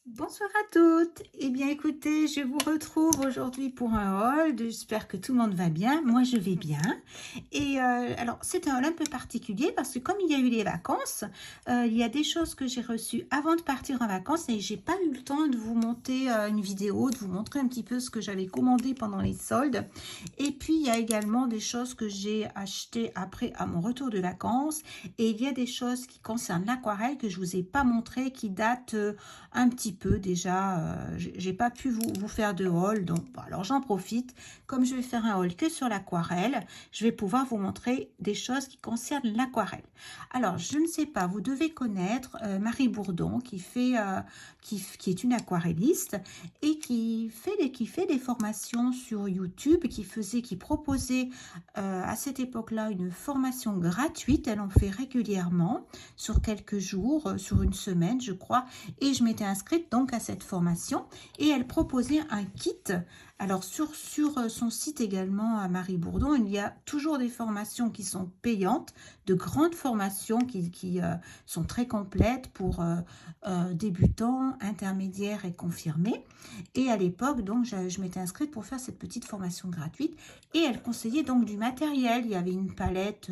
Bonsoir à toutes. Eh bien, écoutez, je vous retrouve aujourd'hui pour un haul. J'espère que tout le monde va bien. Moi, je vais bien. Et alors, c'est un haul un peu particulier parce que comme il y a eu les vacances, il y a des choses que j'ai reçues avant de partir en vacances et j'ai pas eu le temps de vous monter une vidéo, de vous montrer un petit peu ce que j'avais commandé pendant les soldes. Et puis, il y a également des choses que j'ai achetées après à mon retour de vacances. Et il y a des choses qui concernent l'aquarelle que je vous ai pas montré, qui datent un petit peu déjà. J'ai pas pu vous faire de haul, donc bon, alors j'en profite. Comme je vais faire un haul que sur l'aquarelle, je vais pouvoir vous montrer des choses qui concernent l'aquarelle. Alors, je ne sais pas, vous devez connaître Marie Bourdon qui est une aquarelliste et qui fait des formations sur YouTube, qui proposait à cette époque-là une formation gratuite. Elle en fait régulièrement sur quelques jours, sur une semaine, je crois, et je m'étais inscrite donc à cette formation et elle proposait un kit. Alors sur son site également à Marie Bourdon, il y a toujours des formations qui sont payantes, de grandes formations qui sont très complètes pour débutants, intermédiaires et confirmés. Et à l'époque, donc, je m'étais inscrite pour faire cette petite formation gratuite et elle conseillait donc du matériel. Il y avait une palette,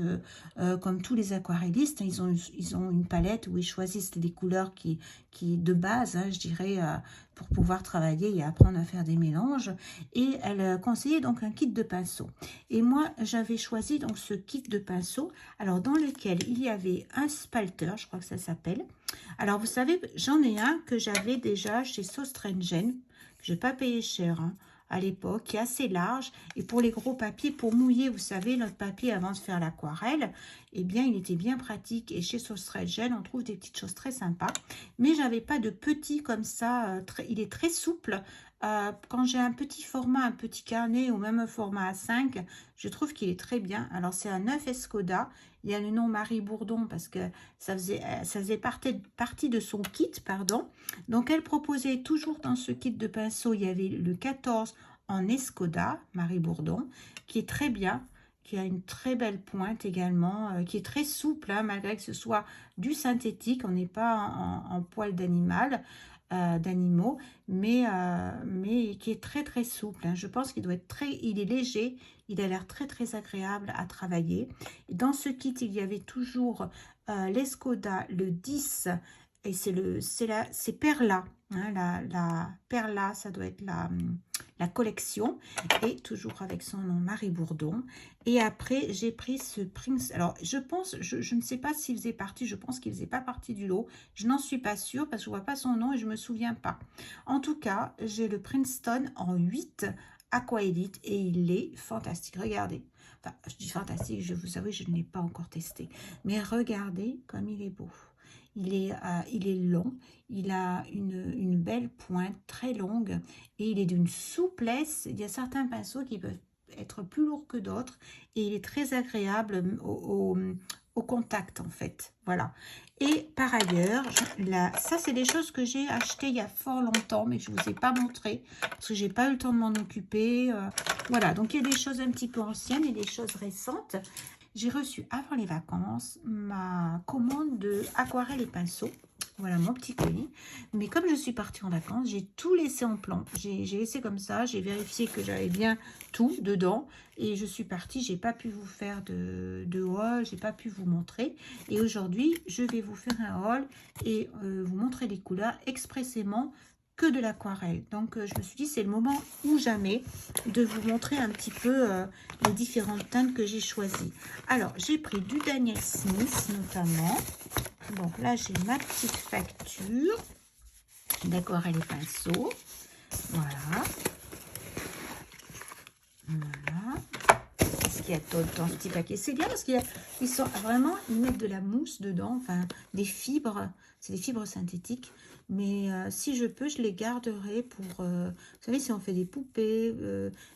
comme tous les aquarellistes, ils ont une palette où ils choisissent des couleurs qui de base, je dirais, pour pouvoir travailler et apprendre à faire des mélanges. Et elle conseillait donc un kit de pinceau. Et moi, j'avais choisi donc ce kit de pinceau, alors dans lequel il y avait un spalter, je crois que ça s'appelle. Alors, vous savez, j'en ai un que j'avais déjà chez Sostrengen, que je n'ai pas payé cher, à l'époque, qui est assez large. Et pour les gros papiers, pour mouiller, vous savez, notre papier avant de faire l'aquarelle, eh bien, il était bien pratique. Et chez Sostrengen, on trouve des petites choses très sympas. Mais j'avais pas de petit comme ça. Il est très souple. Quand j'ai un petit format, un petit carnet ou même un format A5, je trouve qu'il est très bien. Alors, c'est un 9 Escoda. Il y a le nom Marie Bourdon parce que ça faisait partie de son kit, pardon. Donc, elle proposait toujours dans ce kit de pinceau, il y avait le 14 en Escoda, Marie Bourdon, qui est très bien, qui a une très belle pointe également, qui est très souple, malgré que ce soit du synthétique, on n'est pas en poil d'animaux, mais qui est très très souple. Je pense qu'il doit être il est léger, il a l'air très très agréable à travailler. Dans ce kit, il y avait toujours l'Escoda, le 10, et c'est Perla, la Perla, ça doit être la collection, et toujours avec son nom Marie Bourdon. Et après, j'ai pris ce Prince. Alors, je pense, je ne sais pas s'il faisait partie, je pense qu'il ne faisait pas partie du lot. Je n'en suis pas sûre parce que je ne vois pas son nom et je ne me souviens pas. En tout cas, j'ai le Princeton en 8 Aqua Elite et il est fantastique. Regardez. Enfin, je dis fantastique, je vous avoue, je ne l'ai pas encore testé. Mais regardez comme il est beau. Il est long, il a une belle pointe très longue et il est d'une souplesse. Il y a certains pinceaux qui peuvent être plus lourds que d'autres et il est très agréable au contact en fait. Voilà. Et par ailleurs, ça c'est des choses que j'ai achetées il y a fort longtemps mais je ne vous ai pas montré parce que j'ai pas eu le temps de m'en occuper. Voilà, donc il y a des choses un petit peu anciennes et des choses récentes. J'ai reçu avant les vacances ma commande de aquarelle et pinceau. Voilà mon petit colis. Mais comme je suis partie en vacances, j'ai tout laissé en plan. J'ai laissé comme ça. J'ai vérifié que j'avais bien tout dedans. Et je suis partie. J'ai pas pu vous faire de haul. J'ai pas pu vous montrer. Et aujourd'hui, je vais vous faire un haul et vous montrer les couleurs expressément que de l'aquarelle. Donc, je me suis dit, c'est le moment ou jamais de vous montrer un petit peu les différentes teintes que j'ai choisies. Alors, j'ai pris du Daniel Smith notamment. Donc là, j'ai ma petite facture d'aquarelle et pinceau. Voilà. Voilà. Qu'est-ce qu'il y a dans ce petit paquet? C'est bien parce qu'ils sont vraiment, ils mettent de la mousse dedans, enfin des fibres. C'est des fibres synthétiques. Mais si je peux, je les garderai pour... vous savez, si on fait des poupées...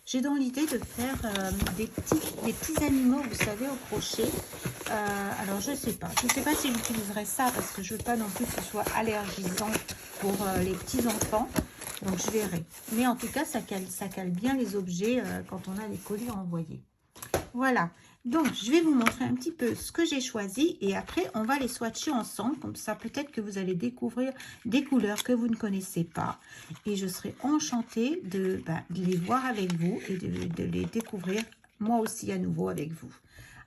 j'ai dans l'idée de faire des petits animaux, vous savez, au crochet. Alors, je ne sais pas. Je ne sais pas si j'utiliserai ça parce que je ne veux pas non plus que ce soit allergisant pour les petits enfants. Donc, je verrai. Mais en tout cas, ça cale bien les objets quand on a les colis envoyés. Voilà. Donc, je vais vous montrer un petit peu ce que j'ai choisi. Et après, on va les swatcher ensemble. Comme ça, peut-être que vous allez découvrir des couleurs que vous ne connaissez pas. Et je serai enchantée de les voir avec vous et de les découvrir moi aussi à nouveau avec vous.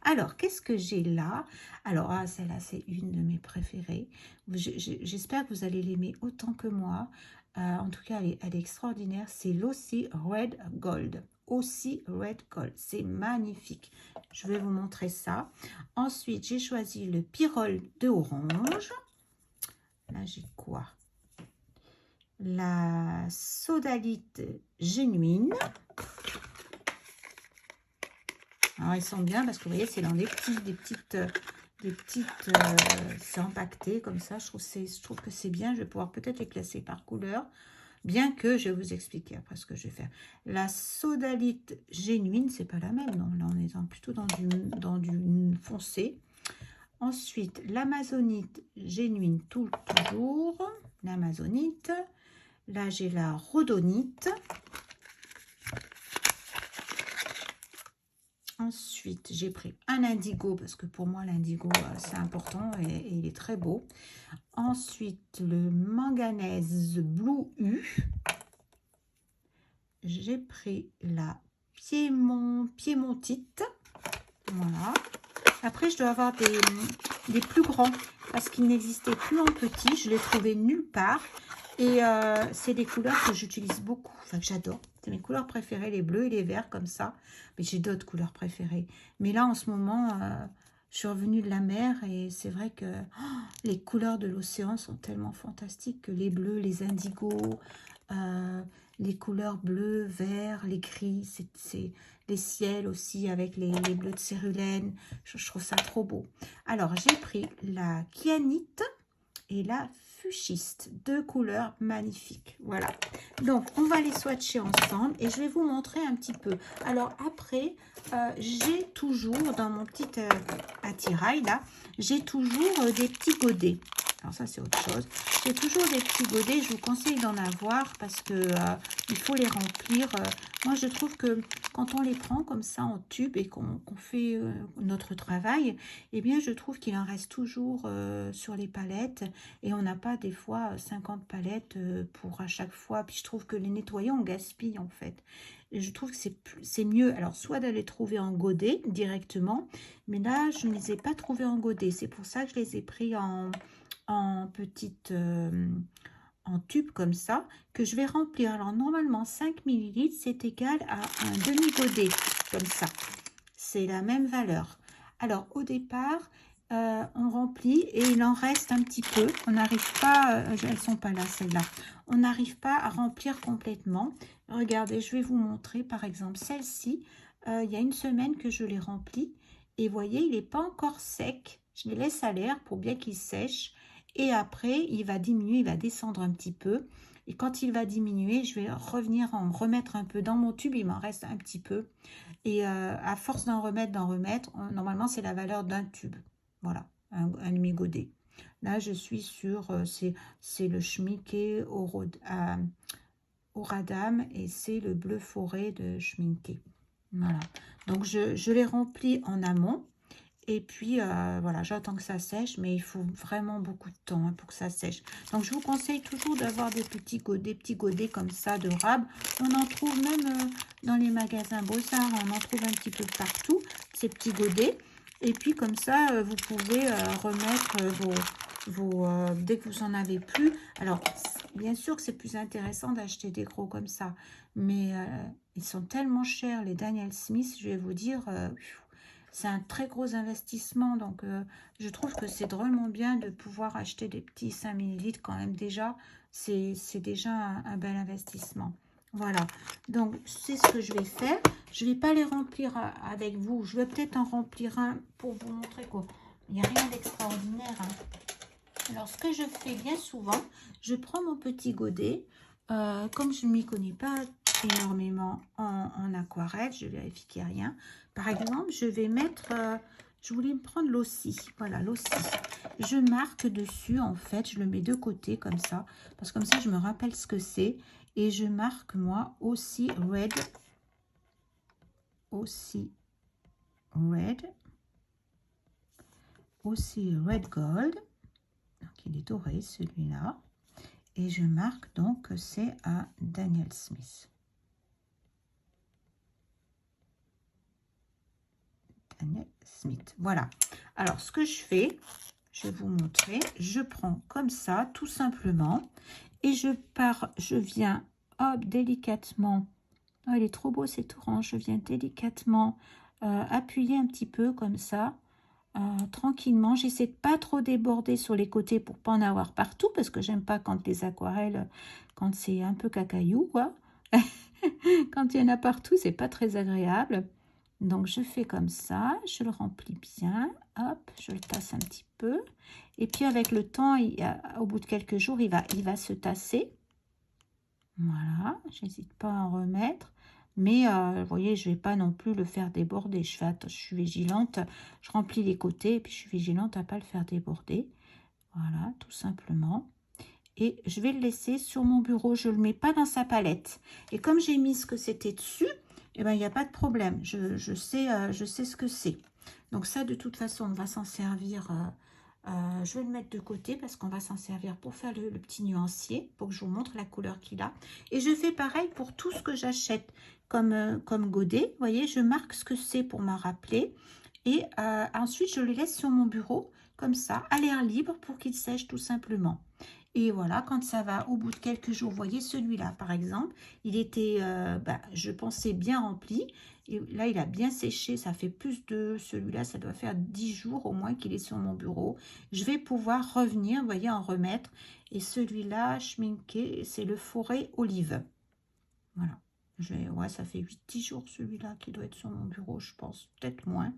Alors, qu'est-ce que j'ai là? Alors, celle-là, c'est une de mes préférées. J'espère que vous allez l'aimer autant que moi. En tout cas, elle est extraordinaire. C'est l'Aussie Red Gold. Aussi Red Gold. C'est magnifique. Je vais vous montrer ça. Ensuite, j'ai choisi le Pyrrole de orange. Là, j'ai quoi? La Sodalite genuine. Alors, ils sont bien parce que vous voyez, c'est dans des petites c'est empaqueté comme ça. Je trouve que c'est bien. Je vais pouvoir peut-être les classer par couleur. Bien que je vais vous expliquer après ce que je vais faire. La Sodalite genuine, c'est pas la même, non. Là, on est plutôt dans du foncé. Ensuite, l'Amazonite genuine, toujours. L'Amazonite. Là, j'ai la Rhodonite. Ensuite, j'ai pris un indigo, parce que pour moi, l'indigo, c'est important et il est très beau. Ensuite, le manganèse Blue U. J'ai pris la Piémontite. Voilà. Après, je dois avoir des plus grands, parce qu'ils n'existaient plus en petit. Je les trouvais nulle part. Et c'est des couleurs que j'utilise beaucoup, enfin que j'adore. C'est mes couleurs préférées, les bleus et les verts comme ça. Mais j'ai d'autres couleurs préférées. Mais là, en ce moment, je suis revenue de la mer et c'est vrai que les couleurs de l'océan sont tellement fantastiques que les bleus, les indigos, les couleurs bleues, verts, les gris, c'est les ciels aussi avec les bleus de cérulène. Je trouve ça trop beau. Alors, j'ai pris la kyanite et la fuchsiste, deux couleurs magnifiques. Voilà, donc on va les swatcher ensemble et je vais vous montrer un petit peu. Alors après, j'ai toujours dans mon petit attirail là, j'ai toujours des petits godets. Alors ça c'est autre chose. J'ai toujours des petits godets, je vous conseille d'en avoir parce que il faut les remplir. Moi je trouve que quand on les prend comme ça en tube et qu'on fait notre travail, eh bien je trouve qu'il en reste toujours sur les palettes et on n'a pas des fois 50 palettes pour à chaque fois. Puis je trouve que les nettoyer on gaspille en fait. Et je trouve que c'est mieux, alors soit d'aller trouver en godet directement, mais là je ne les ai pas trouvés en godet. C'est pour ça que je les ai pris en petite en tube comme ça que je vais remplir. Alors normalement 5 ml c'est égal à un demi godet comme ça, c'est la même valeur. Alors au départ on remplit et il en reste un petit peu, on n'arrive pas, elles sont pas là celles-là, on n'arrive pas à remplir complètement. Regardez, je vais vous montrer par exemple celle-ci, il y a une semaine que je l'ai remplie et voyez il n'est pas encore sec, je les laisse à l'air pour bien qu'il sèche. Et après, il va diminuer, il va descendre un petit peu. Et quand il va diminuer, je vais revenir en remettre un peu dans mon tube. Il m'en reste un petit peu. Et à force d'en remettre, normalement, c'est la valeur d'un tube. Voilà, un demi-godet. Là, je suis sur, c'est le Schminké Auradam et c'est le bleu forêt de Schminké. Voilà. Donc, je les remplis en amont. Et puis, voilà, j'attends que ça sèche, mais il faut vraiment beaucoup de temps pour que ça sèche. Donc, je vous conseille toujours d'avoir des petits godets comme ça de rab. On en trouve même dans les magasins Beaux-Arts, on en trouve un petit peu partout, ces petits godets. Et puis, comme ça, vous pouvez remettre dès que vous en avez plus. Alors, bien sûr que c'est plus intéressant d'acheter des gros comme ça, mais ils sont tellement chers, les Daniel Smith, je vais vous dire... c'est un très gros investissement, donc je trouve que c'est drôlement bien de pouvoir acheter des petits 5 ml quand même déjà. C'est déjà un bel investissement. Voilà, donc c'est ce que je vais faire. Je ne vais pas les remplir avec vous. Je vais peut-être en remplir un pour vous montrer qu'il n'y a rien d'extraordinaire. Alors, ce que je fais bien souvent, je prends mon petit godet. Comme je ne m'y connais pas énormément en aquarelle, je vérifie qu'il n'y a rien. Par exemple, je vais mettre, je voulais me prendre l'Aussie. Voilà, l'Aussie. Je marque dessus, en fait, je le mets de côté comme ça. Parce que comme ça, je me rappelle ce que c'est. et je marque moi aussi red, red, aussi red gold. Donc il est doré celui-là. Et je marque donc que c'est un Daniel Smith. Daniel Smith. Voilà. Alors ce que je fais, je vais vous montrer. Je prends comme ça, tout simplement. Et je pars, je viens, hop, délicatement. Oh, il est trop beau cet orange. Je viens délicatement appuyer un petit peu comme ça. Tranquillement, j'essaie de pas trop déborder sur les côtés pour pas en avoir partout parce que j'aime pas quand les aquarelles, quand c'est un peu cacaillou quoi. Quand il y en a partout, c'est pas très agréable. Donc je fais comme ça, je le remplis bien, hop, je le tasse un petit peu. Et puis avec le temps, au bout de quelques jours, il va se tasser. Voilà, j'hésite pas à en remettre. Mais vous voyez, je vais pas non plus le faire déborder. Je suis vigilante, je remplis les côtés et puis je suis vigilante à pas le faire déborder. Voilà, tout simplement. Et je vais le laisser sur mon bureau. Je ne le mets pas dans sa palette. Et comme j'ai mis ce que c'était dessus, eh ben, il n'y a pas de problème. Je sais ce que c'est. Donc ça, de toute façon, on va s'en servir. Je vais le mettre de côté parce qu'on va s'en servir pour faire le petit nuancier, pour que je vous montre la couleur qu'il a. Et je fais pareil pour tout ce que j'achète comme godet. Vous voyez, je marque ce que c'est pour m'en rappeler. Et ensuite, je le laisse sur mon bureau, comme ça, à l'air libre pour qu'il sèche tout simplement. Et voilà, quand ça va, au bout de quelques jours, vous voyez celui-là, par exemple, il était, je pensais, bien rempli. Et là, il a bien séché, ça fait plus de celui-là, ça doit faire 10 jours au moins qu'il est sur mon bureau. Je vais pouvoir revenir, vous voyez, en remettre. Et celui-là, schminké, c'est le forêt olive. Voilà. Ouais, ça fait 8-10 jours celui-là qui doit être sur mon bureau, je pense, peut-être moins.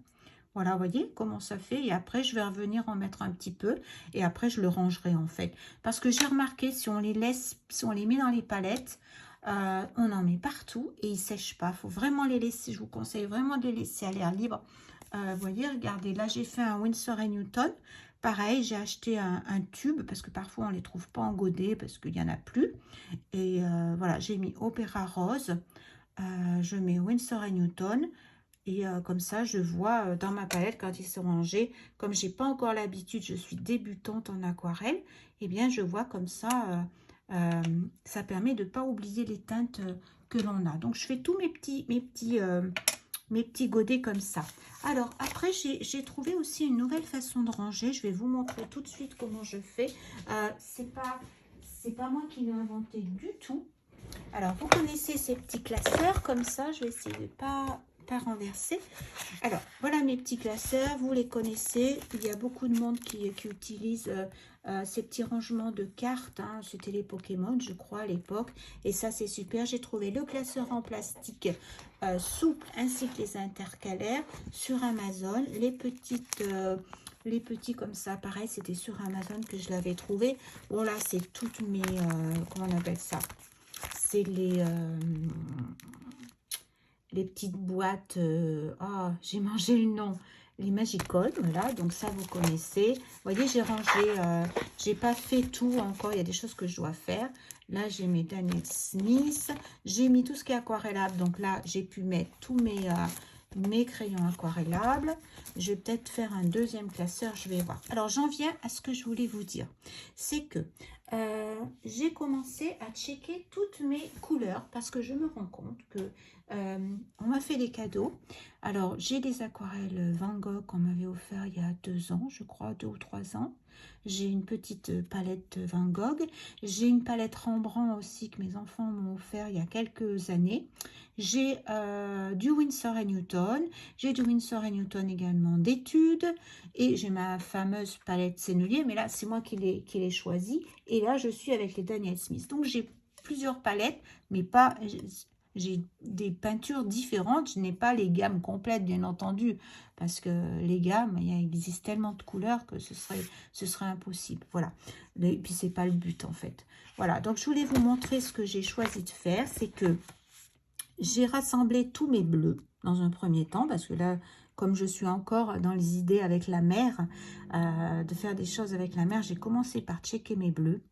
Voilà, vous voyez comment ça fait. Et après, je vais revenir en mettre un petit peu. Et après, je le rangerai en fait. Parce que j'ai remarqué, si on les laisse, si on les met dans les palettes, on en met partout et ils ne sèchent pas. Il faut vraiment les laisser. Je vous conseille vraiment de les laisser à l'air libre. Vous voyez, regardez, là, j'ai fait un Winsor & Newton. Pareil, j'ai acheté un tube parce que parfois, on ne les trouve pas en godet parce qu'il n'y en a plus. Et voilà, j'ai mis Opéra Rose. Je mets Winsor & Newton. Et comme ça, je vois dans ma palette, quand ils sont rangés, comme j'ai pas encore l'habitude, je suis débutante en aquarelle, eh bien, je vois comme ça, ça permet de ne pas oublier les teintes que l'on a. Donc, je fais tous mes petits godets comme ça. Alors, après, j'ai trouvé aussi une nouvelle façon de ranger. Je vais vous montrer tout de suite comment je fais. C'est pas moi qui l'ai inventé du tout. Alors, vous connaissez ces petits classeurs comme ça. Je vais essayer de pas renverser. Alors, voilà mes petits classeurs. Vous les connaissez. Il y a beaucoup de monde qui utilise ces petits rangements de cartes. Hein. C'était les Pokémon, je crois, à l'époque. Et ça, c'est super. J'ai trouvé le classeur en plastique souple ainsi que les intercalaires sur Amazon. Les petits comme ça, pareil, c'était sur Amazon que je l'avais trouvé. Bon, là, c'est toutes mes... comment on appelle ça? C'est les petites boîtes, j'ai mangé le nom, les Magicol, voilà, donc ça vous connaissez. Vous voyez, j'ai rangé, j'ai pas fait tout encore, il y a des choses que je dois faire. Là, j'ai mes Daniel Smith, j'ai mis tout ce qui est aquarellable, donc là, j'ai pu mettre tous mes crayons aquarellables. Je vais peut-être faire un deuxième classeur, je vais voir. Alors, j'en viens à ce que je voulais vous dire. C'est que j'ai commencé à checker toutes mes couleurs parce que je me rends compte que on m'a fait des cadeaux. Alors, j'ai des aquarelles Van Gogh qu'on m'avait offert il y a 2 ans, je crois, 2 ou 3 ans. J'ai une petite palette Van Gogh. J'ai une palette Rembrandt aussi que mes enfants m'ont offert il y a quelques années. J'ai du Winsor & Newton. J'ai du Winsor & Newton également d'études. Et j'ai ma fameuse palette Sennelier. Mais là, c'est moi qui l'ai choisie. Et là, je suis avec les Daniel Smith. Donc, j'ai plusieurs palettes, mais pas... J'ai des peintures différentes. Je n'ai pas les gammes complètes, bien entendu, parce que les gammes, il existe tellement de couleurs que ce serait impossible. Voilà. Et puis, c'est pas le but, en fait. Voilà. Donc, je voulais vous montrer ce que j'ai choisi de faire. C'est que j'ai rassemblé tous mes bleus dans un premier temps, parce que là, comme je suis encore dans les idées avec la mer, de faire des choses avec la mer, j'ai commencé par checker mes bleus.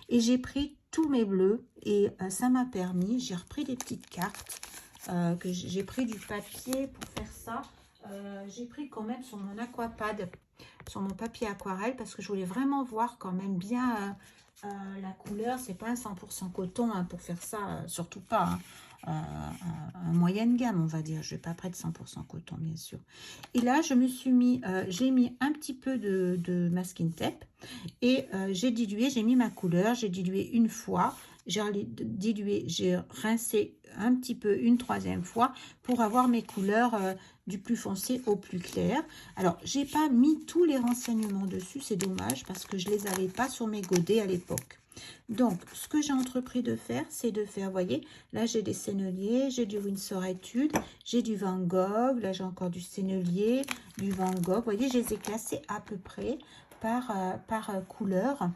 Et j'ai pris tous mes bleus et ça m'a permis, j'ai repris des petites cartes, que j'ai pris du papier pour faire ça. J'ai pris quand même sur mon aquapad, sur mon papier aquarelle, parce que je voulais vraiment voir quand même bien la couleur. C'est pas un 100% coton hein, pour faire ça, surtout pas. Hein. Un moyenne gamme, on va dire. Je vais pas près de 100% coton, bien sûr. Et là, je me suis mis, j'ai mis un petit peu de masking tape et j'ai dilué, j'ai mis ma couleur, j'ai dilué une fois, j'ai dilué, j'ai rincé un petit peu une troisième fois pour avoir mes couleurs du plus foncé au plus clair. Alors, j'ai pas mis tous les renseignements dessus, c'est dommage parce que je les avais pas sur mes godets à l'époque. Donc, ce que j'ai entrepris de faire, c'est de faire, vous voyez, là j'ai des senneliers, j'ai du Winsor Etude, j'ai du Van Gogh, là j'ai encore du sennelier, du Van Gogh, vous voyez, je les ai classés à peu près par couleur,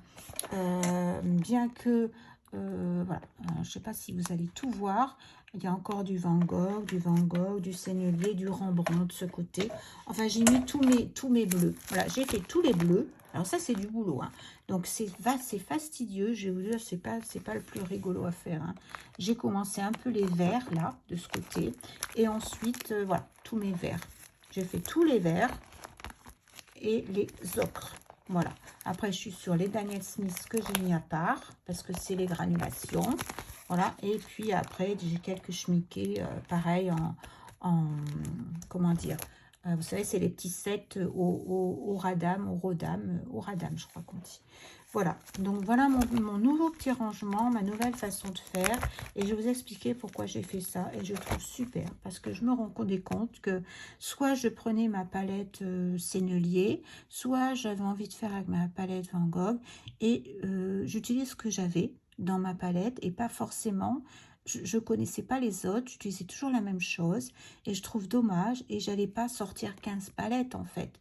bien que, voilà, je ne sais pas si vous allez tout voir, il y a encore du Van Gogh, du sennelier, du Rembrandt de ce côté, enfin j'ai mis tous mes bleus, voilà, j'ai fait tous les bleus. Alors ça, c'est du boulot. Hein. Donc, c'est fastidieux. Je vais vous dire, c'est pas le plus rigolo à faire. Hein. J'ai commencé un peu les verts, là, de ce côté. Et ensuite, voilà, tous mes verts. J'ai fait tous les verts et les ocres. Voilà. Après, je suis sur les Daniel Smith que j'ai mis à part, parce que c'est les granulations. Voilà. Et puis, après, j'ai quelques schmickés, pareil, comment dire, vous savez, c'est les petits sets au radam, au radam, je crois qu'on dit. Voilà, donc voilà mon nouveau petit rangement, ma nouvelle façon de faire. Et je vais vous expliquer pourquoi j'ai fait ça. Et je trouve super, parce que je me rends compte que soit je prenais ma palette sennelier, soit j'avais envie de faire avec ma palette Van Gogh. Et j'utilise ce que j'avais dans ma palette et pas forcément... Je connaissais pas les autres, j'utilisais toujours la même chose et je trouve dommage et j'allais pas sortir 15 palettes en fait.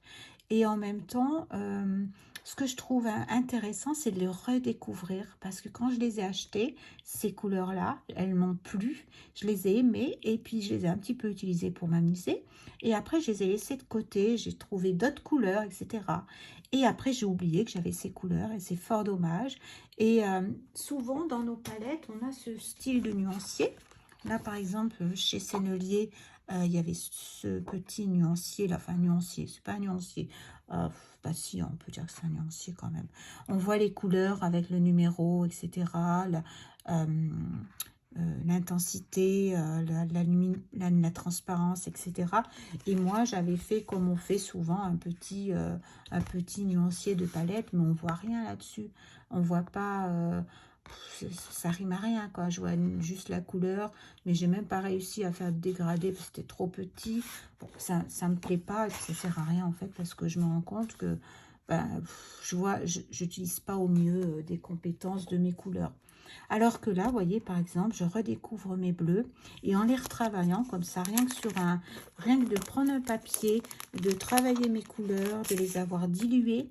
Et en même temps, ce que je trouve intéressant, c'est de les redécouvrir parce que quand je les ai achetées, ces couleurs-là, elles m'ont plu, je les ai aimées et puis je les ai un petit peu utilisées pour m'amuser et après je les ai laissées de côté, j'ai trouvé d'autres couleurs, etc. Et après j'ai oublié que j'avais ces couleurs et c'est fort dommage. Et souvent dans nos palettes, on a ce style de nuancier. Là par exemple, chez Sennelier, il y avait ce petit nuancier, là, enfin nuancier, c'est pas un nuancier. Bah si, on peut dire que c'est un nuancier quand même. On voit les couleurs avec le numéro, etc. L'intensité, la transparence, etc. Et moi, j'avais fait comme on fait souvent un petit nuancier de palette, mais on voit rien là-dessus. On voit pas... ça rime à rien, quoi. Je vois juste la couleur, mais j'ai même pas réussi à faire de dégradé parce que c'était trop petit. Bon, ça me plaît pas et puis ça sert à rien, en fait, parce que je me rends compte que ben, j'utilise pas au mieux des compétences de mes couleurs. Alors que là, vous voyez, par exemple, je redécouvre mes bleus et en les retravaillant comme ça, rien que de prendre un papier, de travailler mes couleurs, de les avoir diluées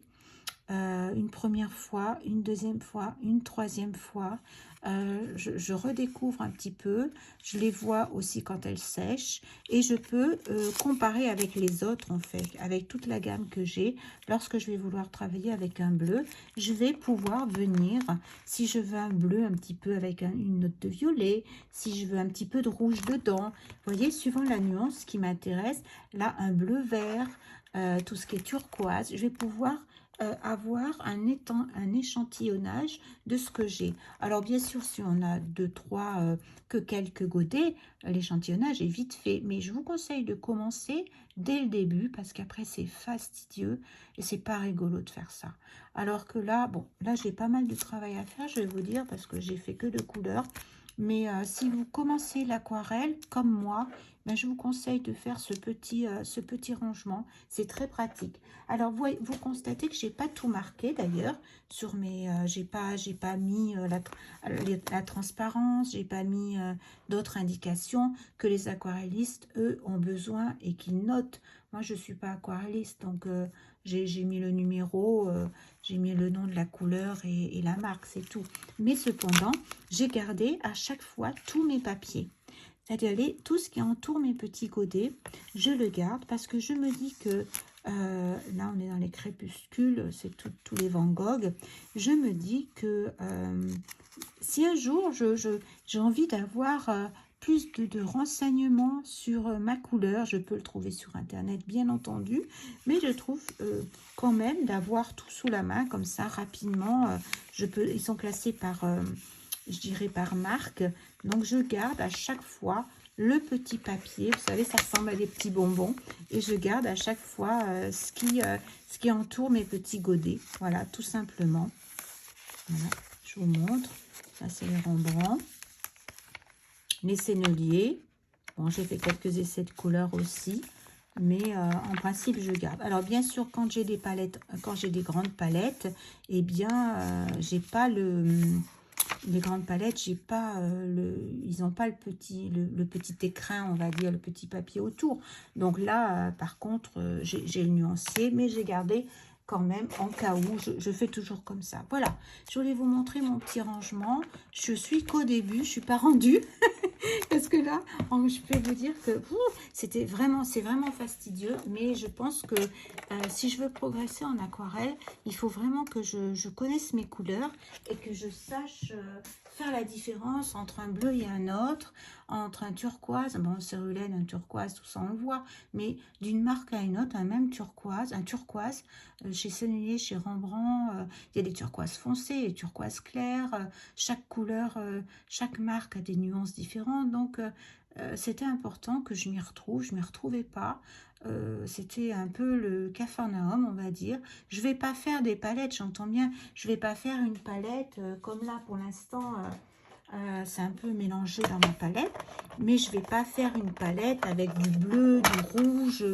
une première fois, une deuxième fois, une troisième fois. Je redécouvre un petit peu, je les vois aussi quand elles sèchent et je peux comparer avec les autres en fait, avec toute la gamme que j'ai. Lorsque je vais vouloir travailler avec un bleu, je vais pouvoir venir, si je veux un bleu un petit peu avec une note de violet, si je veux un petit peu de rouge dedans, vous voyez, suivant la nuance qui m'intéresse, là un bleu vert, tout ce qui est turquoise, je vais pouvoir avoir un échantillonnage de ce que j'ai. Alors bien sûr, si on a que quelques godets, l'échantillonnage est vite fait. Mais je vous conseille de commencer dès le début parce qu'après c'est fastidieux et c'est pas rigolo de faire ça. Alors que là, bon, là j'ai pas mal de travail à faire, je vais vous dire, parce que j'ai fait que 2 couleurs. Mais si vous commencez l'aquarelle comme moi, ben, je vous conseille de faire ce petit rangement. C'est très pratique. Alors, vous constatez que j'ai pas tout marqué d'ailleurs sur mes... j'ai pas mis la transparence, j'ai pas mis d'autres indications que les aquarellistes, eux, ont besoin et qu'ils notent. Moi, je suis pas aquarelliste, donc j'ai mis le numéro, j'ai mis le nom de la couleur et la marque, c'est tout. Mais cependant, j'ai gardé à chaque fois tous mes papiers. c'est-à-dire tout ce qui entoure mes petits godets, je le garde parce que je me dis que là on est dans les crépuscules, c'est tous les Van Gogh, je me dis que si un jour j'ai envie d'avoir plus de renseignements sur ma couleur, je peux le trouver sur internet bien entendu, mais je trouve quand même d'avoir tout sous la main comme ça rapidement, ils sont classés par je dirais par marque, donc je garde à chaque fois le petit papier, vous savez ça ressemble à des petits bonbons, et je garde à chaque fois ce qui entoure mes petits godets, voilà tout simplement. Voilà, je vous montre, ça c'est les Rembrandt, les senneliers, bon j'ai fait quelques essais de couleurs aussi, mais en principe je garde. Alors bien sûr quand j'ai des palettes, quand j'ai des grandes palettes, eh bien j'ai pas les grandes palettes, j'ai pas ils n'ont pas le petit écrin, on va dire, le petit papier autour. Donc là, par contre, j'ai le nuancier, mais j'ai gardé quand même en cas où. Je fais toujours comme ça. Voilà, je voulais vous montrer mon petit rangement. Je suis qu'au début, je suis pas rendue. Parce que là, je peux vous dire que c'est vraiment fastidieux, mais je pense que si je veux progresser en aquarelle, il faut vraiment que je connaisse mes couleurs et que je sache faire la différence entre un bleu et un autre, entre un turquoise, bon, cérulène, un turquoise, tout ça on le voit, mais d'une marque à une autre, un turquoise, chez Sennelier, chez Rembrandt, il y a des turquoises foncées, des turquoises claires, chaque couleur, chaque marque a des nuances différentes, donc c'était important que je m'y retrouve. Je m'y retrouvais pas. C'était un peu le Capharnaüm, on va dire. Je vais pas faire des palettes, j'entends bien. Je vais pas faire une palette comme là pour l'instant. C'est un peu mélangé dans ma palette, mais je vais pas faire une palette avec du bleu, du rouge,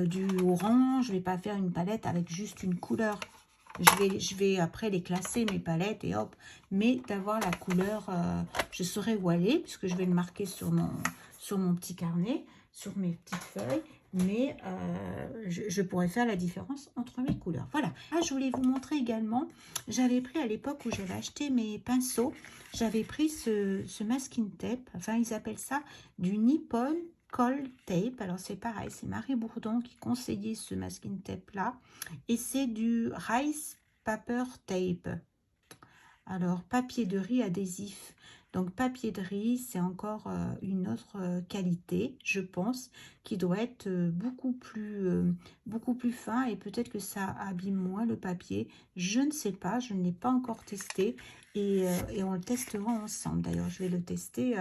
du orange. Je vais pas faire une palette avec juste une couleur. Je vais après les classer, mes palettes, et hop. Mais d'avoir la couleur, je saurai où aller, puisque je vais le marquer sur mon petit carnet, sur mes petites feuilles. Mais je pourrais faire la différence entre mes couleurs. Voilà. Ah, je voulais vous montrer également, j'avais pris à l'époque où j'avais acheté mes pinceaux, j'avais pris ce masking tape, enfin ils appellent ça du Nippon Cold Tape. Alors c'est pareil, c'est Marie Bourdon qui conseillait ce masking tape là, et c'est du Rice Paper Tape. Alors papier de riz adhésif, donc papier de riz c'est encore une autre qualité, je pense, qui doit être beaucoup plus fin, et peut-être que ça abîme moins le papier, je ne sais pas, je ne l'ai pas encore testé, et on le testera ensemble. D'ailleurs je vais le tester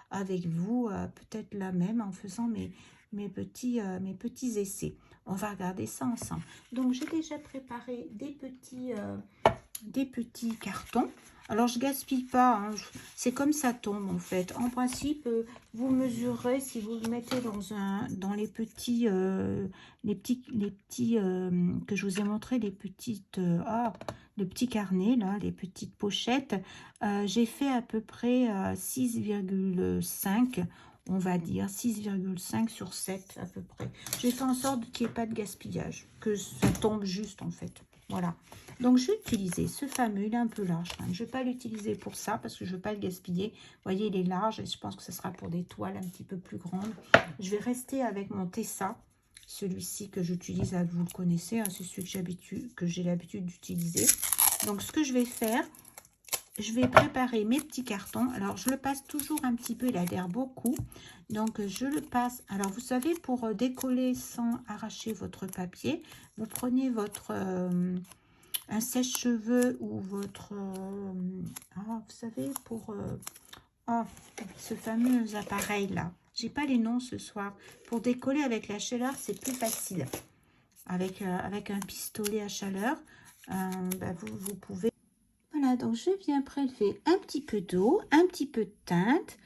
avec vous, peut-être là même en faisant mes petits essais. On va regarder ça ensemble. Donc j'ai déjà préparé des petits cartons. Alors je gaspille pas, hein, c'est comme ça tombe en fait. En principe, vous mesurerez, si vous le mettez dans les petits que je vous ai montré, les petites le petit carnet là, les petites pochettes. J'ai fait à peu près 6,5, on va dire 6,5 sur 7 à peu près. J'ai fait en sorte qu'il n'y ait pas de gaspillage, que ça tombe juste en fait. Voilà. Donc, je vais utiliser ce fameux, il est un peu large. Hein. Je ne vais pas l'utiliser pour ça parce que je ne veux pas le gaspiller. Vous voyez, il est large et je pense que ce sera pour des toiles un petit peu plus grandes. Je vais rester avec mon Tessa, celui-ci que j'utilise, vous le connaissez, hein, c'est celui que j'ai l'habitude d'utiliser. Donc, ce que je vais faire, je vais préparer mes petits cartons. Alors, je le passe toujours un petit peu, il adhère beaucoup. Donc, je le passe. Alors, vous savez, pour décoller sans arracher votre papier, vous prenez votre... un sèche-cheveux ou votre... vous savez, pour... ce fameux appareil-là. J'ai pas les noms ce soir. Pour décoller avec la chaleur, c'est plus facile. Avec un pistolet à chaleur, vous pouvez... Voilà, donc je viens prélever un petit peu d'eau, un petit peu de teinte.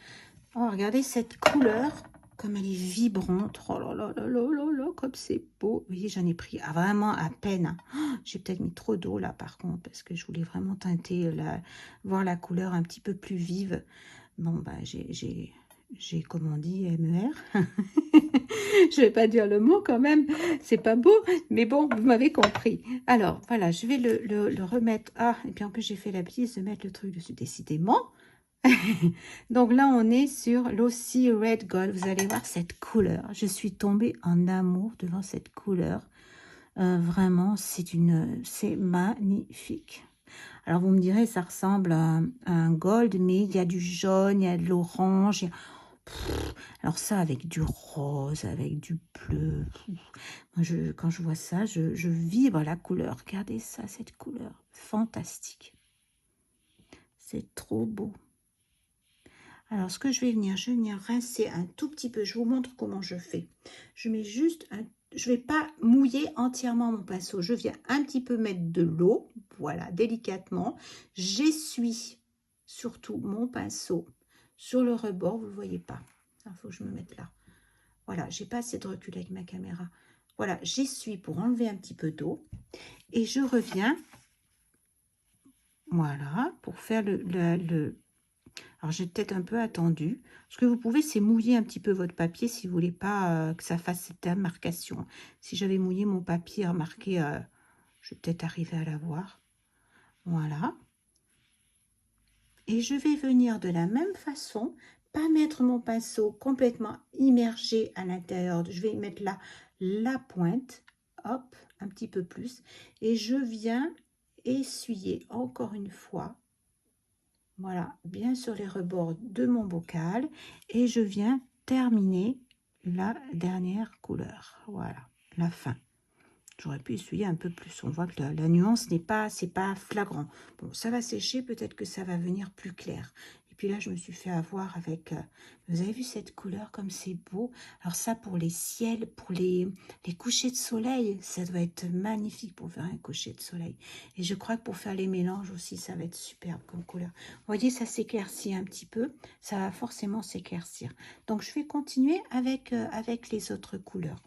Oh, regardez cette couleur, comme elle est vibrante. Oh là là là là là là, comme c'est beau. Vous voyez, j'en ai pris vraiment à peine. Oh, j'ai peut-être mis trop d'eau là, par contre, parce que je voulais vraiment teinter, voir la couleur un petit peu plus vive. Bon, j'ai comme on dit, MER. Je vais pas dire le mot quand même, c'est pas beau, mais bon, vous m'avez compris. Alors, voilà, je vais le remettre. Ah, et puis en plus, j'ai fait la bêtise de mettre le truc dessus, décidément. Donc là, on est sur l'Aussie Red Gold. Vous allez voir cette couleur. Je suis tombée en amour devant cette couleur. Vraiment, c'est magnifique. Alors, vous me direz, ça ressemble à un gold, mais il y a du jaune, il y a de l'orange. Alors ça, avec du rose, avec du bleu. Moi, quand je vois ça, je vibre la couleur. Regardez ça, cette couleur. Fantastique. C'est trop beau. Alors, ce que je vais venir rincer un tout petit peu. Je vous montre comment je fais. Je mets juste je ne vais pas mouiller entièrement mon pinceau. Je viens un petit peu mettre de l'eau. Voilà, délicatement. J'essuie surtout mon pinceau sur le rebord. Vous ne le voyez pas. Il faut que je me mette là. Voilà, j'ai pas assez de recul avec ma caméra. Voilà, j'essuie pour enlever un petit peu d'eau. Et je reviens. Voilà, pour faire Alors, j'ai peut-être un peu attendu. Ce que vous pouvez, c'est mouiller un petit peu votre papier si vous voulez pas que ça fasse cette marcation. Si j'avais mouillé mon papier remarqué, je vais peut-être arriver à la voir. Voilà. Et je vais venir de la même façon, pas mettre mon pinceau complètement immergé à l'intérieur. Je vais mettre là la pointe, hop, un petit peu plus. Et je viens essuyer encore une fois. Voilà, bien sur les rebords de mon bocal. Et je viens terminer la dernière couleur. Voilà, la fin. J'aurais pu essuyer un peu plus. On voit que la nuance c'est pas flagrant. Bon, ça va sécher, peut-être que ça va venir plus clair. Et puis là, je me suis fait avoir avec... vous avez vu cette couleur comme c'est beau? Alors ça, pour les ciels, pour les couchers de soleil, ça doit être magnifique pour faire un coucher de soleil. Et je crois que pour faire les mélanges aussi, ça va être superbe comme couleur. Vous voyez, ça s'éclaircit un petit peu. Ça va forcément s'éclaircir. Donc, je vais continuer avec les autres couleurs.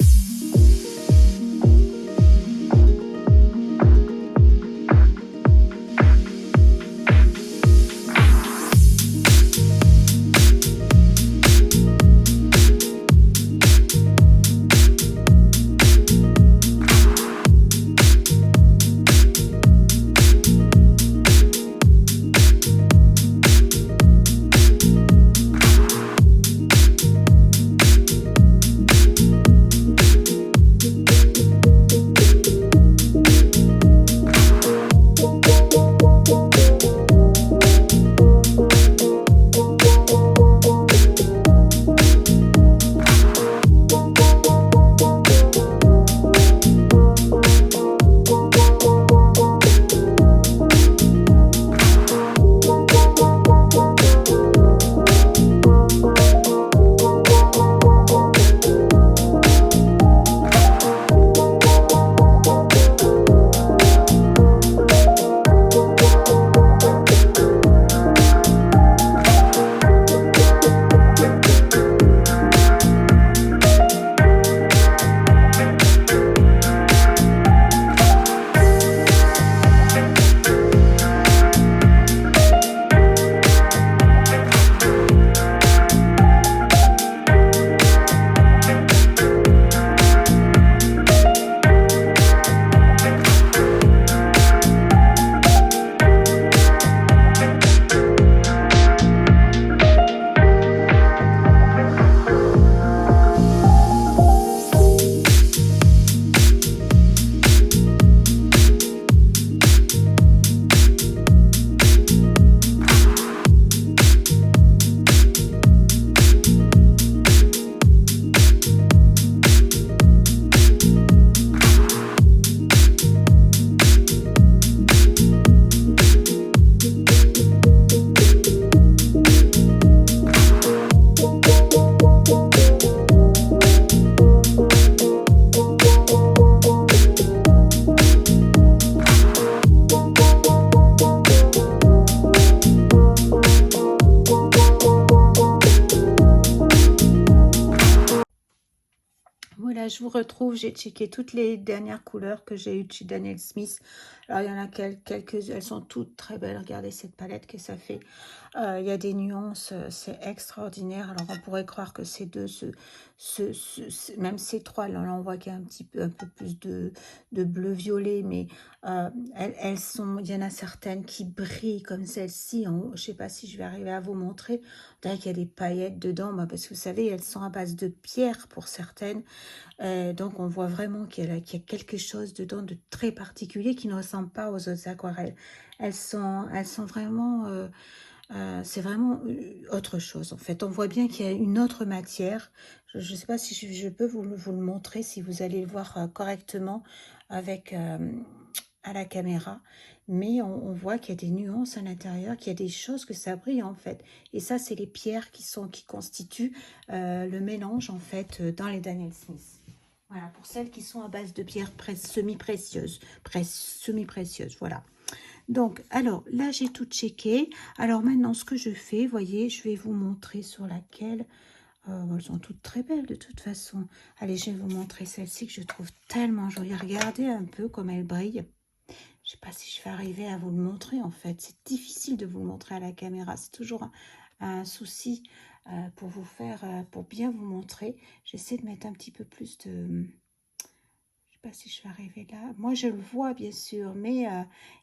Je vous retrouve, j'ai checké toutes les dernières couleurs que j'ai eues chez Daniel Smith. Alors, il y en a quelques, elles sont toutes très belles. Regardez cette palette que ça fait. Il y a des nuances, c'est extraordinaire. Alors, on pourrait croire que c'est même ces trois, là on voit qu'il y a un peu plus de bleu-violet, mais elles sont, il y en a certaines qui brillent comme celle-ci. Je ne sais pas si je vais arriver à vous montrer. On dirait qu'il y a des paillettes dedans, parce que vous savez, elles sont à base de pierre pour certaines. Donc on voit vraiment qu'il y a quelque chose dedans de très particulier qui ne ressemble pas aux autres aquarelles. Elles sont vraiment... c'est vraiment autre chose en fait. On voit bien qu'il y a une autre matière. Je ne sais pas si je peux vous le montrer, si vous allez le voir correctement avec à la caméra. Mais on voit qu'il y a des nuances à l'intérieur, qu'il y a des choses que ça brille en fait. Et ça, c'est les pierres qui constituent le mélange en fait dans les Daniel Smith. Voilà, pour celles qui sont à base de pierres semi-précieuses. Semi-précieuses, voilà. Donc, alors, là, j'ai tout checké. Alors, maintenant, ce que je fais, voyez, je vais vous montrer sur laquelle... elles sont toutes très belles, de toute façon. Allez, je vais vous montrer celle-ci que je trouve tellement jolie. Regardez un peu comme elle brille. Je ne sais pas si je vais arriver à vous le montrer, en fait. C'est difficile de vous le montrer à la caméra. C'est toujours un souci pour vous faire... pour bien vous montrer. J'essaie de mettre un petit peu plus de... Pas si je vais arriver là. Moi, je le vois, bien sûr, mais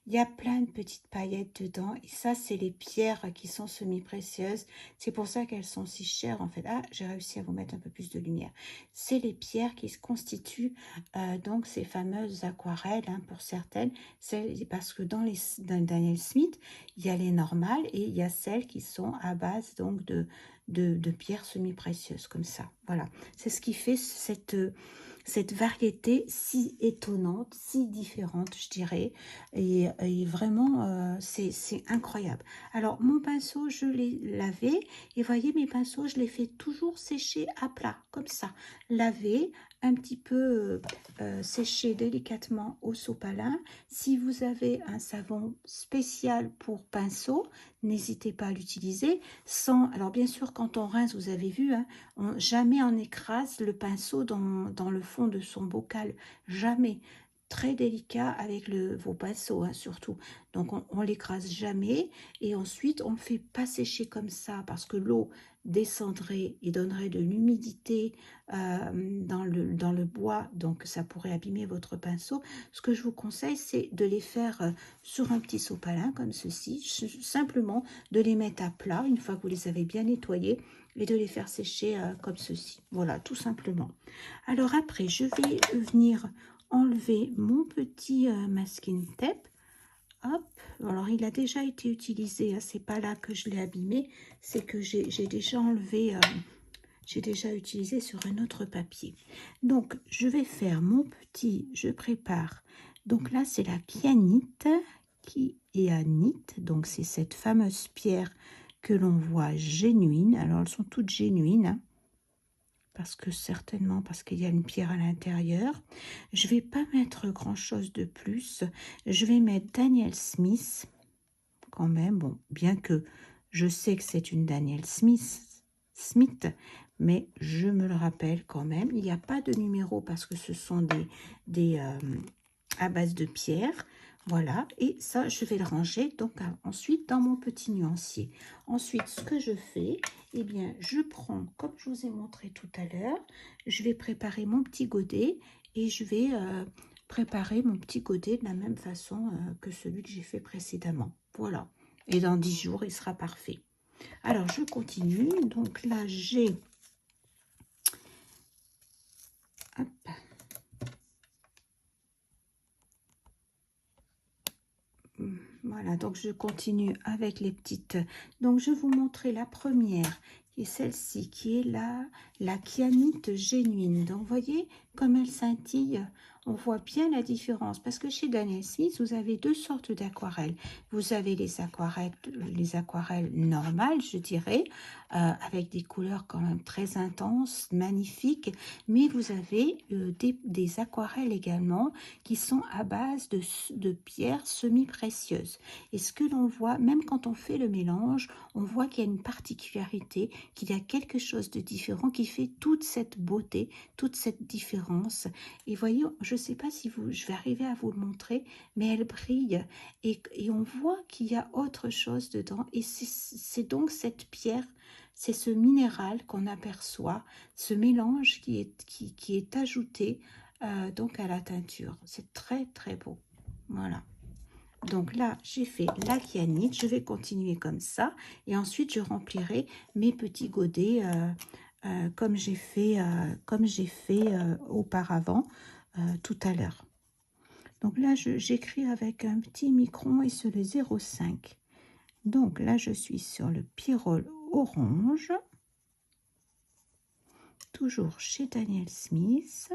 il y a plein de petites paillettes dedans. Et ça, c'est les pierres qui sont semi-précieuses. C'est pour ça qu'elles sont si chères, en fait. Ah, j'ai réussi à vous mettre un peu plus de lumière. C'est les pierres qui se constituent, donc, ces fameuses aquarelles, hein, pour certaines. Parce que dans Daniel Smith, il y a les normales et il y a celles qui sont à base, donc, de pierres semi-précieuses, comme ça. Voilà. C'est ce qui fait cette variété si étonnante, si différente, je dirais, et vraiment, c'est incroyable. Alors, mon pinceau, je l'ai lavé, et voyez, mes pinceaux, je les fais toujours sécher à plat, comme ça, laver, un petit peu sécher délicatement au sopalin. Si vous avez un savon spécial pour pinceau, n'hésitez pas à l'utiliser. Alors, bien sûr, quand on rince, vous avez vu, hein, jamais on écrase le pinceau dans le fond de son bocal, jamais. Très délicat avec vos pinceaux, hein, surtout. Donc on l'écrase jamais, et ensuite on ne le fait pas sécher comme ça parce que l'eau descendrait et donnerait de l'humidité dans le bois, donc ça pourrait abîmer votre pinceau. Ce que je vous conseille, c'est de les faire sur un petit sopalin comme ceci, simplement de les mettre à plat une fois que vous les avez bien nettoyés, et de les faire sécher comme ceci. Voilà, tout simplement. Alors après, je vais venir enlever mon petit masking tape. Hop, alors il a déjà été utilisé, hein, c'est pas là que je l'ai abîmé, c'est que j'ai déjà enlevé, j'ai déjà utilisé sur un autre papier. Donc je vais faire mon petit, je prépare, donc là c'est la kyanite qui est anite, donc c'est cette fameuse pierre que l'on voit génuine. Alors elles sont toutes génuines, hein, parce qu'il y a une pierre à l'intérieur. Je vais pas mettre grand chose de plus. Je vais mettre Daniel Smith quand même, bon, bien que je sais que c'est une Daniel Smith, mais je me le rappelle quand même. Il n'y a pas de numéro parce que ce sont des à base de pierre. Voilà, et ça, je vais le ranger donc ensuite dans mon petit nuancier. Ensuite, ce que je fais, eh bien, je prends, comme je vous ai montré tout à l'heure, je vais préparer mon petit godet et je vais préparer mon petit godet de la même façon que celui que j'ai fait précédemment. Voilà, et dans 10 jours, il sera parfait. Alors, je continue. Donc là, j'ai... Hop. Voilà, donc je continue avec les petites. Donc je vais vous montrer la première, qui est celle-ci, qui est la kyanite génuine. Donc vous voyez comme elle scintille, on voit bien la différence. Parce que chez Daniel Smith, vous avez deux sortes d'aquarelles. Vous avez les aquarelles normales, je dirais, avec des couleurs quand même très intenses, magnifiques. Mais vous avez des aquarelles également qui sont à base de pierres semi-précieuses. Et ce que l'on voit, même quand on fait le mélange, on voit qu'il y a une particularité, qu'il y a quelque chose de différent qui fait toute cette beauté, toute cette différence. Et voyez, je ne sais pas si je vais arriver à vous le montrer, mais elle brille et on voit qu'il y a autre chose dedans. Et c'est donc cette pierre c'est ce minéral qu'on aperçoit, ce mélange qui est ajouté donc à la teinture. C'est très très beau. Voilà. Donc là, j'ai fait la kyanite. Je vais continuer comme ça. Et ensuite, je remplirai mes petits godets comme j'ai fait, auparavant, tout à l'heure. Donc là, j'écris avec un petit micron et sur le 0,5. Donc là, je suis sur le pyrrole orange. Toujours chez Daniel Smith.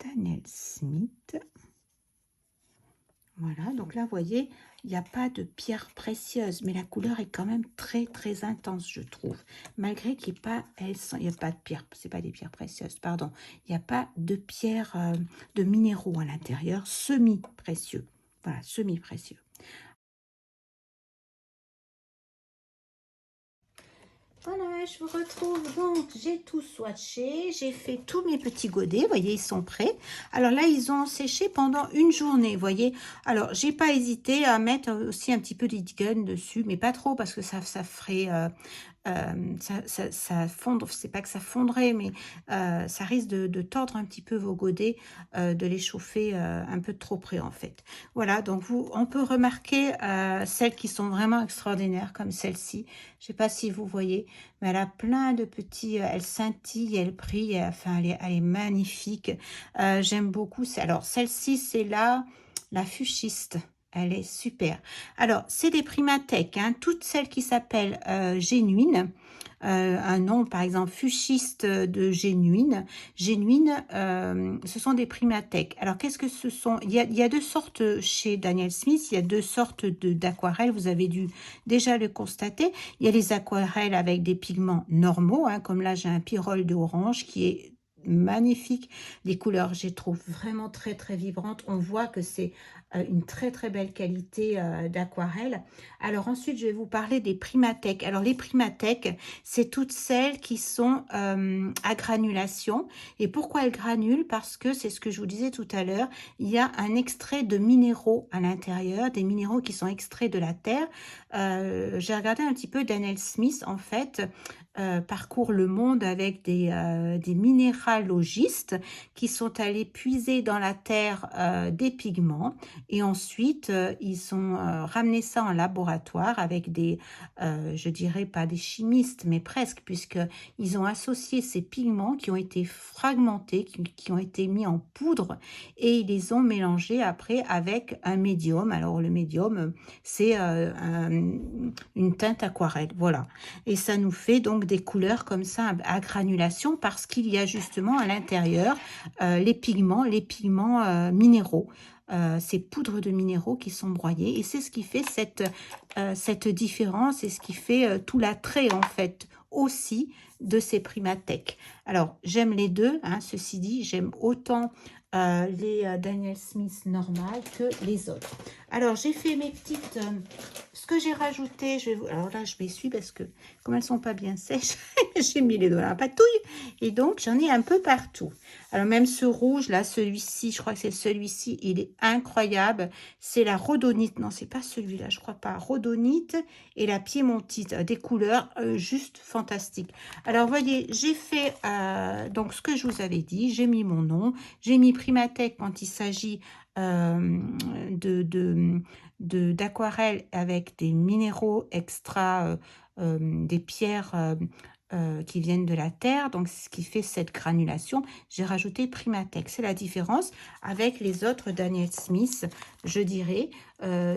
Daniel Smith. Voilà, donc là, vous voyez, il n'y a pas de pierre précieuse, mais la couleur est quand même très, très intense, je trouve. Malgré qu'il n'y ait pas, il n'y a pas de pierre, c'est pas des pierres précieuses, pardon. Il n'y a pas de pierre, de minéraux à l'intérieur, semi-précieux. Voilà, semi-précieux. Voilà, je vous retrouve. Donc, j'ai tout swatché. J'ai fait tous mes petits godets. Vous voyez, ils sont prêts. Alors là, ils ont séché pendant une journée. Vous voyez. Alors, j'ai pas hésité à mettre aussi un petit peu d'Eat-Gun dessus, mais pas trop parce que ça ferait... ça fondre, c'est pas que ça fondrait, mais ça risque de tordre un petit peu vos godets, de les chauffer un peu trop près en fait. Voilà, donc on peut remarquer celles qui sont vraiment extraordinaires comme celle-ci. Je sais pas si vous voyez, mais elle a plein de petits, elle scintille, elle brille, enfin elle est magnifique. J'aime beaucoup. Alors celle-ci c'est la fuchsiste. Elle est super. Alors, c'est des Primatech, hein, toutes celles qui s'appellent Génuine. Un nom, par exemple, fuchsiste de Génuine. Génuine, ce sont des Primatech. Alors, qu'est-ce que ce sont? Il y a deux sortes chez Daniel Smith. Il y a deux sortes d'aquarelles. Vous avez dû déjà le constater. Il y a les aquarelles avec des pigments normaux, hein, comme là, j'ai un pyrrole d'orange qui est magnifique. Les couleurs, je les trouve vraiment très, très vibrantes. On voit que c'est une très très belle qualité d'aquarelle. Alors ensuite, je vais vous parler des Primatech. Alors les Primatech, c'est toutes celles qui sont à granulation. Et pourquoi elles granulent? Parce que c'est ce que je vous disais tout à l'heure, il y a un extrait de minéraux à l'intérieur, des minéraux qui sont extraits de la terre. J'ai regardé un petit peu Daniel Smith, en fait, parcourt le monde avec des minéralogistes qui sont allés puiser dans la terre des pigments et ensuite ils ont ramené ça en laboratoire avec des, je dirais pas des chimistes, mais presque, puisqu'ils ont associé ces pigments qui ont été fragmentés, qui ont été mis en poudre et ils les ont mélangés après avec un médium. Alors le médium, c'est une teinte aquarelle, voilà. Et ça nous fait donc des couleurs comme ça à granulation parce qu'il y a justement à l'intérieur les pigments minéraux. Ces poudres de minéraux qui sont broyées et c'est ce qui fait cette différence et ce qui fait tout l'attrait en fait aussi de ces Primatech. Alors j'aime les deux, hein, ceci dit, j'aime autant les Daniel Smith normales que les autres. Alors j'ai fait mes petites, ce que j'ai rajouté, alors là je m'essuie parce que comme elles sont pas bien sèches, j'ai mis les doigts dans la patouille et donc j'en ai un peu partout. Alors même ce rouge là, celui-ci, je crois que c'est celui-ci, il est incroyable. C'est la rhodonite, non c'est pas celui-là, je crois pas. Rhodonite et la piémontite, des couleurs juste fantastiques. Alors voyez, j'ai fait donc ce que je vous avais dit, j'ai mis mon nom, j'ai mis Primatech quand il s'agit d'aquarelle avec des minéraux extra, des pierres qui viennent de la terre, donc ce qui fait cette granulation. J'ai rajouté Primatech. C'est la différence avec les autres Daniel Smith, je dirais,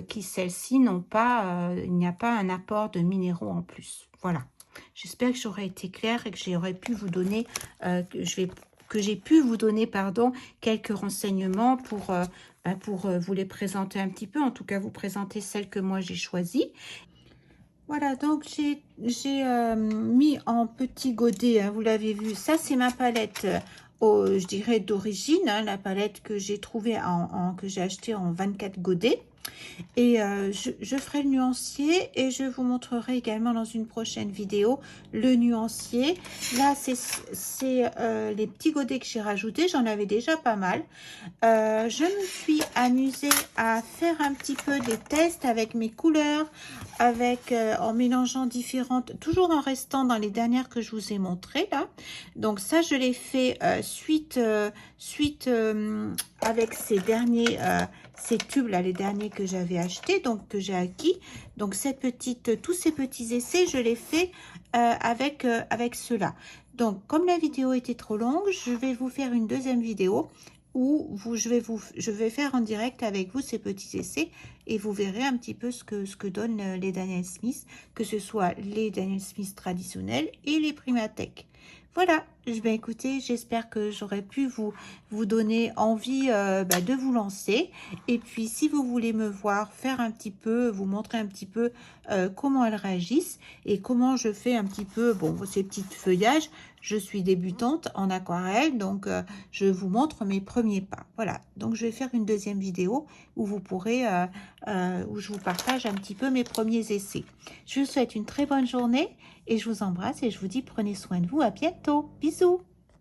qui celles-ci n'ont pas, il n'y a pas un apport de minéraux en plus. Voilà. J'espère que j'aurai été claire et que j'aurais pu vous donner, que j'ai pu vous donner, pardon, quelques renseignements pour vous les présenter un petit peu, en tout cas vous présenter celles que moi j'ai choisies. Voilà, donc j'ai mis en petit godet, hein, vous l'avez vu, ça c'est ma palette, je dirais d'origine, hein, la palette que j'ai trouvée, que j'ai achetée en 24 godets. Et je ferai le nuancier et je vous montrerai également dans une prochaine vidéo le nuancier. Là, c'est les petits godets que j'ai rajoutés. J'en avais déjà pas mal. Je me suis amusée à faire un petit peu des tests avec mes couleurs, avec en mélangeant différentes, toujours en restant dans les dernières que je vous ai montrées là. Donc ça, je l'ai fait suite avec ces derniers, ces tubes là, les derniers que j'avais achetés, donc que j'ai acquis. Donc tous ces petits essais, je les fais avec ceux-là. Donc comme la vidéo était trop longue, je vais vous faire une deuxième vidéo où je vais faire en direct avec vous ces petits essais et vous verrez un petit peu ce que donnent les Daniel Smith, que ce soit les Daniel Smith traditionnels et les Primatech. Voilà, écoutez, j'espère que j'aurais pu vous donner envie de vous lancer. Et puis, si vous voulez me voir faire un petit peu, vous montrer un petit peu comment elles réagissent et comment je fais un petit peu, bon, ces petits feuillages. Je suis débutante en aquarelle, donc je vous montre mes premiers pas. Voilà, donc je vais faire une deuxième vidéo où vous pourrez, où je vous partage un petit peu mes premiers essais. Je vous souhaite une très bonne journée et je vous embrasse et je vous dis prenez soin de vous. À bientôt. Bisous.